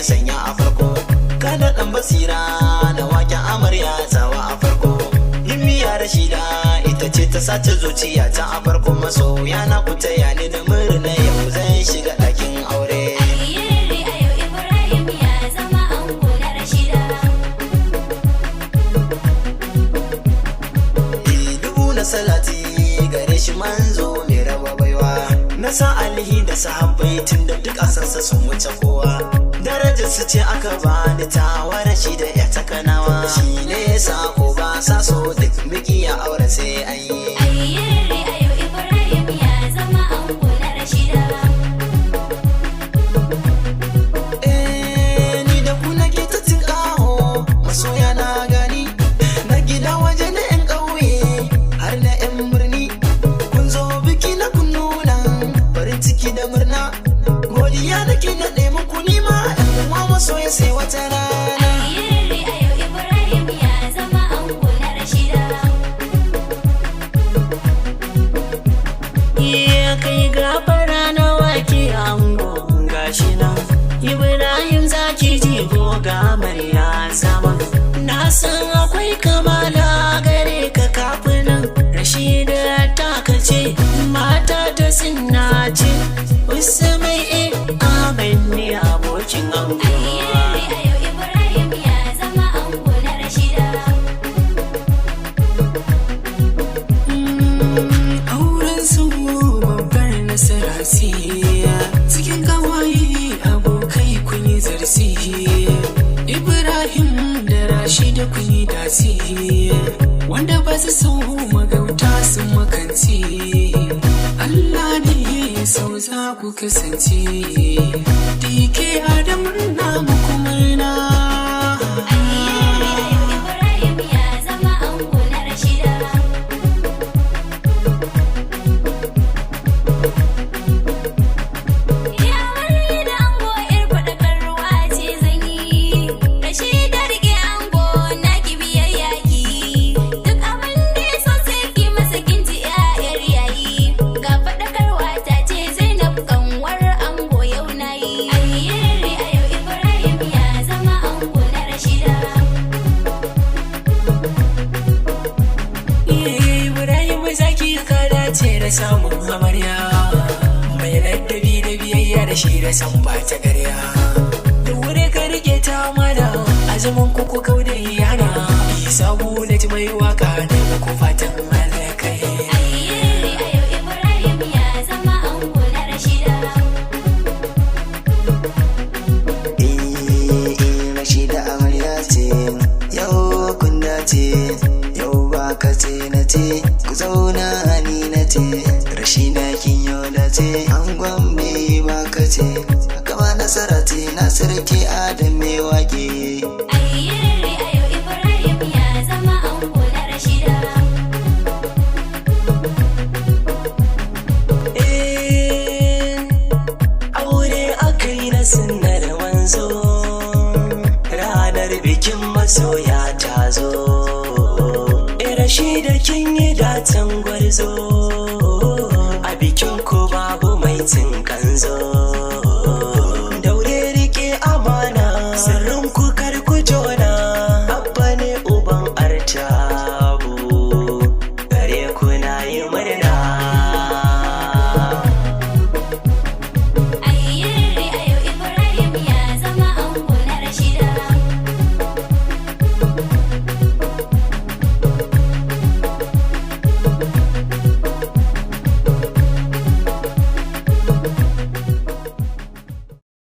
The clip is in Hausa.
sanya a farko. Kada dan basira da waken amarya zawa a farko. Himmiya Rashida ita ce ta sace zuciya ta a farko. Masoya na ku taya ni da murna yau zan shiga ɗakin aure. Salati gare shi manzo mai raba baiwa. Na sa alihi da sahabbai tun da duk asansa sun wuce kowa. Darajar su ce aka bani tawa Rashi da ya takanawa. Shi ne sako ba sa so duk miki ya aure sai an yi. Ni da ku nake ta tinkaho masoya na gani. Na gida waje na 'yan ƙauye har na 'yan birni. Kun zo biki na kun nuna farin ciki da murna. Godiya nake na ɗaya ku nima 'yan uwa masoya sai wata rana. Kai gafara na wake ango gashi nan Ibrahim zaki jigo ga Marya sama. Na san akwai kamala gare ka kafinan Rashida ta kace mata ta sinna ce. Usmai amen ne abokin ango. Cikin gawayi abokai kun yi zarsi. Ibrahim da Rashida kun yi dasi. Wanda ba su so magauta sun makanci. Allah ne sau za ku kasance. DK Adam na muku murna. Da samun amarya mai ladabi da biyayya da shi da san ba ta ƙarya. Da wuri ka rike ta mana azumin kuku kau da iyana. Isa Bullet mai waka da muku fatan malakai. Rashida amarya ce yau kun dace. Yau ba ka ce na ce ku zauna ni na ce. Rashida kin yau da ce angon me ba ka ce. Gaba nasara ce na sarki Adam me wake. Aure aka yi na sunnar manzo. Ranar bikin masoya ta zo. Rashida kin yi datan gwarzo. A bikin ku babu mai tinkanzo. Daure rike amana sirrin ku